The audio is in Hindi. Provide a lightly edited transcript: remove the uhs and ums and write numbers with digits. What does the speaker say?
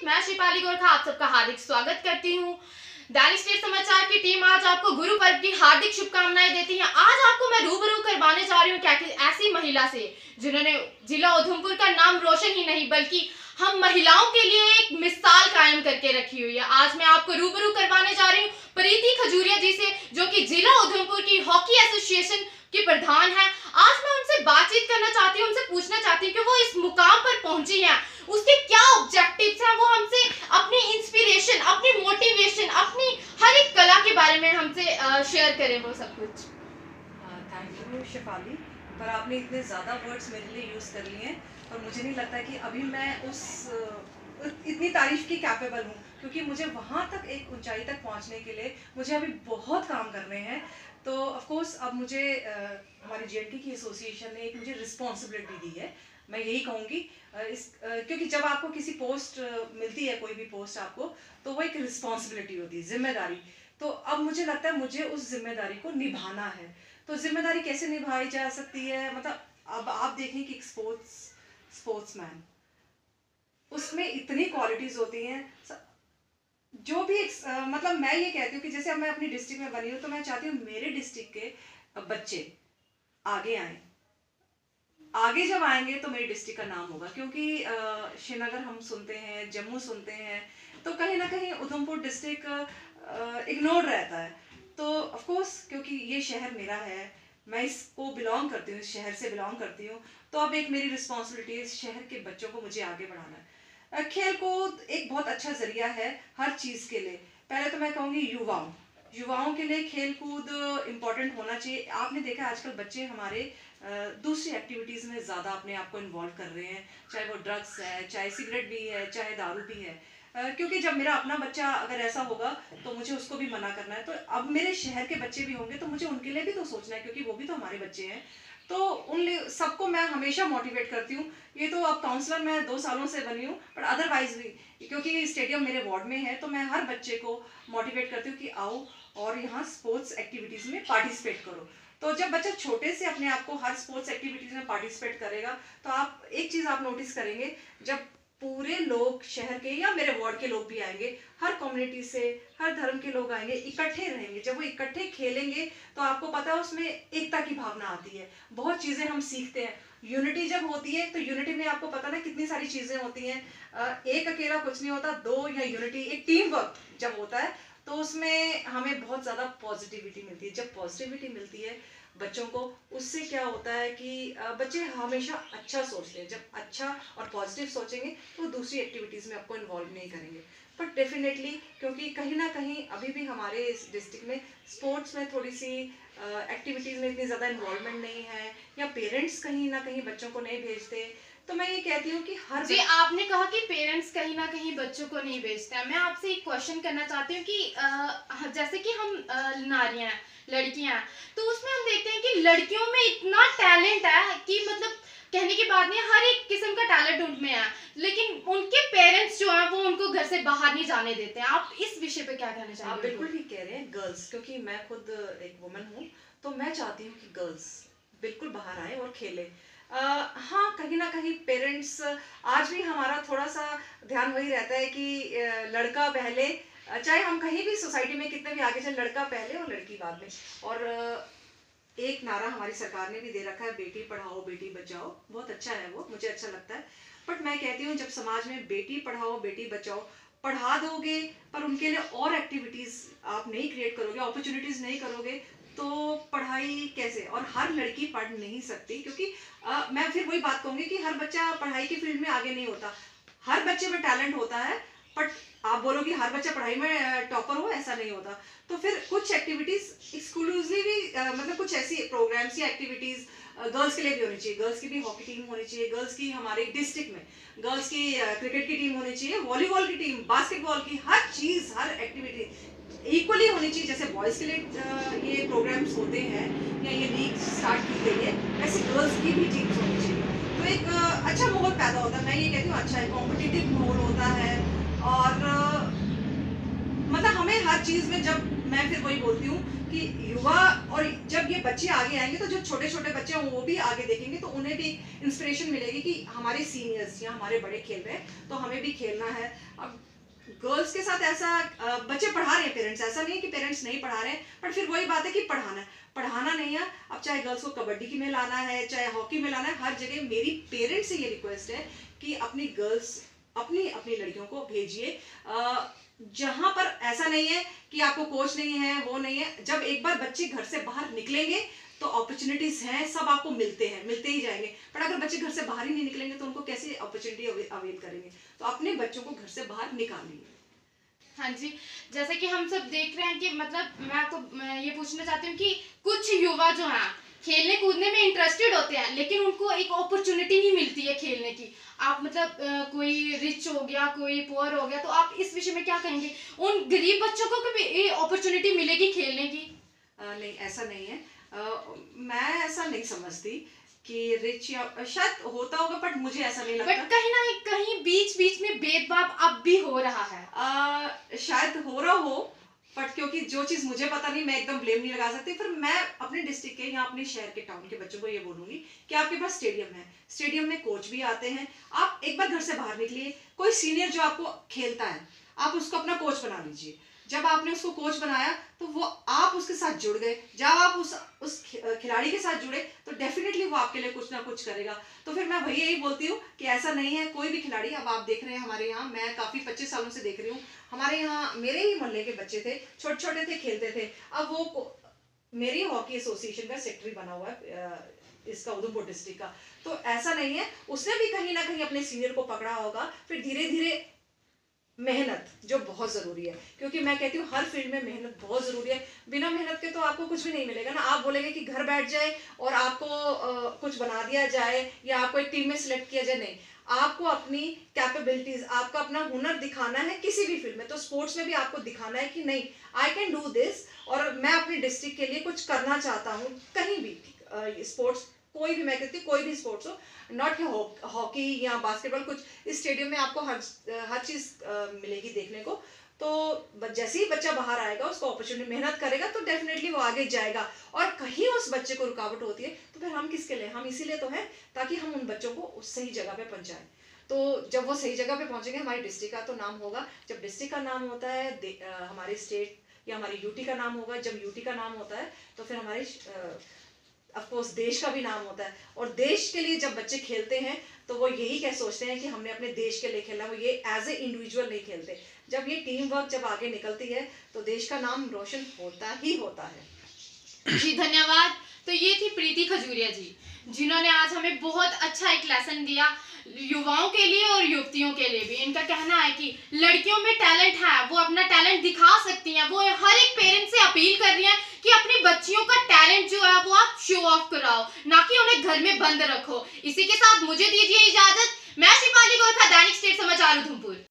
स्थित मैं शिपाली गोरखा आप सबका हार्दिक स्वागत करती हूँ। दैनिक स्टेट समाचार की टीम आज आपको गुरु पर्व की हार्दिक शुभकामनाएं देती है। आज आपको मैं रूबरू करवाने जा रही हूँ क्या ऐसी महिला से जिन्होंने जिला उधमपुर का नाम रोशन ही नहीं बल्कि हम महिलाओं के लिए एक मिसाल कायम करके रखी हुई है। आज मैं आपको रूबरू करवाने जा रही हूँ प्रीति खजूरिया जी से, जो कि जिला उधमपुर की हॉकी एसोसिएशन की प्रधान है। आज मैं उनसे बातचीत करना चाहती हूँ, उनसे पूछना चाहती हूँ कि वो इस मुकाम पर पहुंची हैं, उसके क्या ऑब्जेक्टिव्स हैं, वो हमसे अपनी इंस्पिरेशन, अपनी मोटिवेशन, अपनी हर एक कला के बारे में हमसे शेयर करें वो सब कुछ। थैंक यू शिफाली, पर आपने इतने ज़्यादा वर्ड्स मेरे लिए यूज़ कर लिए हैं और मुझे नहीं लगता कि अभी मैं उस इतनी तारीफ की कैपेबल हूँ, क्योंकि मुझे वहाँ तक एक ऊंचाई तक पहुँचने के लिए मुझे अभी बहुत काम करने हैं। तो ऑफ कोर्स अब मुझे हमारी जेएनटी की एसोसिएशन ने एक मुझे रिस्पॉन्सिबिलिटी दी है, मैं यही कहूँगी। क्योंकि जब आपको किसी पोस्ट मिलती है, कोई भी पोस्ट आपको, तो वो एक रिस्पॉन्सिबिलिटी होती है, जिम्मेदारी। तो अब मुझे लगता है मुझे उस जिम्मेदारी को निभाना है। तो जिम्मेदारी कैसे निभाई जा सकती है, मतलब अब आप देखें कि स्पोर्ट्समैन, उसमें इतनी क्वालिटीज होती हैं। जो भी मतलब मैं ये कहती हूँ कि जैसे अब मैं अपनी डिस्ट्रिक्ट में बनी हूँ, तो मैं चाहती हूँ मेरे डिस्ट्रिक्ट के बच्चे आगे आए। आगे जब आएंगे तो मेरी डिस्ट्रिक्ट का नाम होगा, क्योंकि श्रीनगर हम सुनते हैं, जम्मू सुनते हैं, तो कहीं ना कहीं उधमपुर डिस्ट्रिक्ट इग्नोर्ड रहता है। तो ऑफ कोर्स क्योंकि ये शहर मेरा है, मैं इसको बिलोंग करती हूँ, इस शहर से बिलोंग करती हूँ, तो अब एक मेरी रिस्पॉन्सिबिलिटी है इस शहर के बच्चों को मुझे आगे बढ़ाना है। खेल कूद एक बहुत अच्छा जरिया है हर चीज़ के लिए। पहले तो मैं कहूँगी युवाओं के लिए खेल कूद इम्पोर्टेंट होना चाहिए। आपने देखा आजकल बच्चे हमारे दूसरी एक्टिविटीज़ में ज़्यादा अपने आप को इन्वॉल्व कर रहे हैं, चाहे वो ड्रग्स है, चाहे सिगरेट भी है, चाहे दारू भी है। क्योंकि जब मेरा अपना बच्चा अगर ऐसा होगा तो मुझे उसको भी मना करना है, तो अब मेरे शहर के बच्चे भी होंगे तो मुझे उनके लिए भी तो सोचना है, क्योंकि वो भी तो हमारे बच्चे हैं। तो उन सबको मैं हमेशा मोटिवेट करती हूँ। ये तो अब काउंसलर मैं 2 सालों से बनी हूँ, बट अदरवाइज भी क्योंकि स्टेडियम मेरे वार्ड में है, तो मैं हर बच्चे को मोटिवेट करती हूँ कि आओ और यहाँ स्पोर्ट्स एक्टिविटीज़ में पार्टिसिपेट करो। तो जब बच्चा छोटे से अपने आप को हर स्पोर्ट्स एक्टिविटीज़ में पार्टिसिपेट करेगा, तो आप एक चीज़ आप नोटिस करेंगे, जब पूरे लोग शहर के या मेरे वार्ड के लोग भी आएंगे, हर कम्युनिटी से, हर धर्म के लोग आएंगे, इकट्ठे रहेंगे, जब वो इकट्ठे खेलेंगे तो आपको पता है उसमें एकता की भावना आती है, बहुत चीज़ें हम सीखते हैं। यूनिटी जब होती है तो यूनिटी में आपको पता ना कितनी सारी चीज़ें होती हैं। एक अकेला कुछ नहीं होता, दो या यूनिटी, एक टीम वर्क जब होता है तो उसमें हमें बहुत ज़्यादा पॉजिटिविटी मिलती है। जब पॉजिटिविटी मिलती है बच्चों को, उससे क्या होता है कि बच्चे हमेशा अच्छा सोचते हैं। जब अच्छा और पॉजिटिव सोचेंगे तो दूसरी एक्टिविटीज़ में आपको इन्वॉल्व नहीं करेंगे। बट डेफिनेटली क्योंकि कहीं ना कहीं अभी भी हमारे इस डिस्ट्रिक्ट में स्पोर्ट्स में थोड़ी सी एक्टिविटीज़ में इतनी ज़्यादा इन्वॉल्वमेंट नहीं है, या पेरेंट्स कहीं ना कहीं बच्चों को नहीं भेजते। तो मैं ये कहती हूँ कि हर जी, आपने कहा कि पेरेंट्स कहीं ना कहीं बच्चों को नहीं भेजते हैं। मैं आपसे एक क्वेश्चन करना चाहती हूँ कि जैसे कि हम नारियां हैं, लड़कियां हैं, तो उसमें हम देखते हैं कि लड़कियों में इतना टैलेंट है कि मतलब कहने की बात नहीं, हर एक किस्म का टैलेंट उनमें है, लेकिन उनके पेरेंट्स जो हैं वो उनको घर से बाहर नहीं जाने देते हैं। आप इस विषय पे क्या कहना चाहेंगे? आप बिल्कुल ठीक कह रहे हैं। गर्ल्स, क्योंकि मैं खुद एक वुमन हूँ, तो मैं चाहती हूँ कि गर्ल्स बिल्कुल बाहर आए और खेले। हाँ, कहीं ना कहीं पेरेंट्स, आज भी हमारा थोड़ा सा ध्यान वही रहता है कि लड़का पहले, चाहे हम कहीं भी सोसाइटी में कितने भी आगे चले, लड़का पहले और लड़की बाद में। और एक नारा हमारी सरकार ने भी दे रखा है, बेटी पढ़ाओ बेटी बचाओ, बहुत अच्छा है, वो मुझे अच्छा लगता है। बट मैं कहती हूँ जब समाज में बेटी पढ़ाओ बेटी बचाओ पढ़ा दोगे, पर उनके लिए और एक्टिविटीज़ आप नहीं क्रिएट करोगे, अपॉर्चुनिटीज़ नहीं करोगे, तो पढ़ाई कैसे? और हर लड़की पढ़ नहीं सकती, क्योंकि मैं फिर वही बात कहूँगी कि हर बच्चा पढ़ाई की फील्ड में आगे नहीं होता। हर बच्चे में टैलेंट होता है, बट आप बोलो कि हर बच्चा पढ़ाई में टॉपर हो, ऐसा नहीं होता। तो फिर कुछ एक्टिविटीज़ एक्सक्लूसिवली मतलब कुछ ऐसी प्रोग्राम्स या एक्टिविटीज़ गर्ल्स के लिए भी होनी चाहिए। गर्ल्स की भी हॉकी टीम होनी चाहिए, गर्ल्स की हमारे डिस्ट्रिक्ट में गर्ल्स की क्रिकेट की टीम होनी चाहिए, वॉलीबॉल की टीम, बास्केटबॉल की, हर चीज़, हर एक्टिविटी इक्वली होनी चाहिए। जैसे बॉयज़ के लिए ये प्रोग्राम्स होते हैं या ये लीग स्टार्ट की गई है, वैसे गर्ल्स की भी टीम्स होनी चाहिए। तो एक अच्छा माहौल पैदा होता है। मैं ये कहती हूँ अच्छा है, कॉम्पिटिटिव माहौल होता है। और मतलब हमें हर चीज़ में जब मैं फिर वही बोलती हूँ कि युवा, और जब ये बच्चे आगे आएंगे तो जो छोटे छोटे बच्चे हैं वो भी आगे देखेंगे, तो उन्हें भी इंस्पिरेशन मिलेगी कि हमारे सीनियर्स या हमारे बड़े खेल रहे हैं तो हमें भी खेलना है। अब गर्ल्स के साथ ऐसा बच्चे पढ़ा रहे हैं, पेरेंट्स, ऐसा नहीं है कि पेरेंट्स नहीं पढ़ा रहे हैं, पर फिर वही बात है कि पढ़ाना नहीं है। अब चाहे गर्ल्स को कबड्डी की में लाना है, चाहे हॉकी में लाना है, हर जगह मेरी पेरेंट्स से ये रिक्वेस्ट है कि अपनी गर्ल्स, अपनी अपनी लड़कियों को भेजिए। जहां पर ऐसा नहीं है कि आपको कोच नहीं है, वो नहीं है, जब एक बार बच्चे घर से बाहर निकलेंगे तो अपॉर्चुनिटीज हैं, सब आपको मिलते हैं, मिलते ही जाएंगे। पर अगर बच्चे घर से बाहर ही नहीं निकलेंगे तो उनको कैसे अपॉर्चुनिटी अवेल करेंगे? तो अपने बच्चों को घर से बाहर निकालिए। हाँ जी, जैसे कि हम सब देख रहे हैं कि मतलब मैं ये पूछना चाहती हूँ कि कुछ युवा जो हैं खेलने कूदने में इंटरेस्टेड होते हैं, लेकिन उनको एक अपॉर्चुनिटी नहीं मिलती है खेलने की। आप मतलब कोई रिच हो गया, कोई पुअर हो गया, तो आप इस विषय में क्या कहेंगे? उन गरीब बच्चों को भी अपॉर्चुनिटी मिलेगी खेलने की? नहीं, ऐसा नहीं है। मैं ऐसा नहीं समझती कि रिच या शायद होता होगा, बट मुझे ऐसा नहीं लगता। बट कहीं ना कहीं बीच बीच में भेदभाव अब भी हो रहा है। शायद हो रहा हो, बट क्योंकि जो चीज मुझे पता नहीं, मैं एकदम ब्लेम नहीं लगा सकती। फिर मैं अपने डिस्ट्रिक्ट के या अपने शहर के, टाउन के बच्चों को ये बोलूंगी कि आपके पास स्टेडियम है, स्टेडियम में कोच भी आते हैं, आप एक बार घर से बाहर निकलिए, कोई सीनियर जो आपको खेलता है आप उसको अपना कोच बना लीजिए। जब आपने उसको कोच बनाया तो वो आप उसके साथ जुड़ गए, जब आप उस खिलाड़ी के साथ जुड़े तो डेफिनेटली वो आपके लिए कुछ ना कुछ करेगा। तो फिर मैं वही यही बोलती हूँ कि ऐसा नहीं है, कोई भी खिलाड़ी, अब आप देख रहे हैं हमारे यहाँ, मैं काफी 25 सालों से देख रही हूँ, हमारे यहाँ मेरे ही मोहल्ले के बच्चे थे, छोटे छोटे थे, खेलते थे। अब वो मेरी हॉकी एसोसिएशन का सेक्रेटरी बना हुआ है, इसका उधमपुर डिस्ट्रिक्ट का। तो ऐसा नहीं है, उसने भी कहीं ना कहीं अपने सीनियर को पकड़ा होगा। फिर धीरे धीरे मेहनत जो बहुत जरूरी है, क्योंकि मैं कहती हूँ हर फील्ड में मेहनत बहुत जरूरी है। बिना मेहनत के तो आपको कुछ भी नहीं मिलेगा ना। आप बोलेंगे कि घर बैठ जाए और आपको कुछ बना दिया जाए या आपको एक टीम में सिलेक्ट किया जाए, नहीं, आपको अपनी कैपेबिलिटीज, आपका अपना हुनर दिखाना है किसी भी फील्ड में। तो स्पोर्ट्स में भी आपको दिखाना है कि नहीं, आई कैन डू दिस, और मैं अपने डिस्ट्रिक्ट के लिए कुछ करना चाहता हूँ। कहीं भी स्पोर्ट्स, कोई भी, मैं कहती हूँ कोई भी स्पोर्ट्स हो, नॉट हॉकी या बास्केटबॉल, कुछ इस स्टेडियम में आपको हर चीज मिलेगी देखने को। तो जैसे ही बच्चा बाहर आएगा, उसको अपॉर्चुनिटी, मेहनत करेगा तो डेफिनेटली वो आगे जाएगा। और कहीं उस बच्चे को रुकावट होती है तो फिर हम किसके लिए, हम इसीलिए तो हैं ताकि हम उन बच्चों को उस सही जगह पे पहुंचाएं। तो जब वो सही जगह पे पहुंचेंगे, हमारे डिस्ट्रिक्ट का तो नाम होगा। जब डिस्ट्रिक्ट का नाम होता है, हमारे स्टेट या हमारी यूटी का नाम होगा। जब यूटी का नाम होता है तो फिर हमारे ऑफकोर्स देश का भी नाम होता है। और देश के लिए जब बच्चे खेलते हैं तो वो यही क्या सोचते हैं कि हमने अपने देश के लिए खेलना। वो ये एज ए इंडिविजुअल नहीं खेलते। जब ये टीम वर्क जब आगे निकलती है तो देश का नाम रोशन होता ही होता है। जी धन्यवाद। तो ये थी प्रीति खजूरिया जी, जिन्होंने आज हमें बहुत अच्छा एक लेसन दिया, युवाओं के लिए और युवतियों के लिए भी। इनका कहना है कि लड़कियों में टैलेंट है, वो अपना टैलेंट दिखा सकती हैं। वो हर एक पेरेंट से अपील कर रही हैं कि अपनी बच्चियों का टैलेंट जो है वो आप शो ऑफ कराओ, ना कि उन्हें घर में बंद रखो। इसी के साथ मुझे दीजिए इजाजत। मैं शिफाली गोरखा, दैनिक स्टेट समाचार उधमपुर।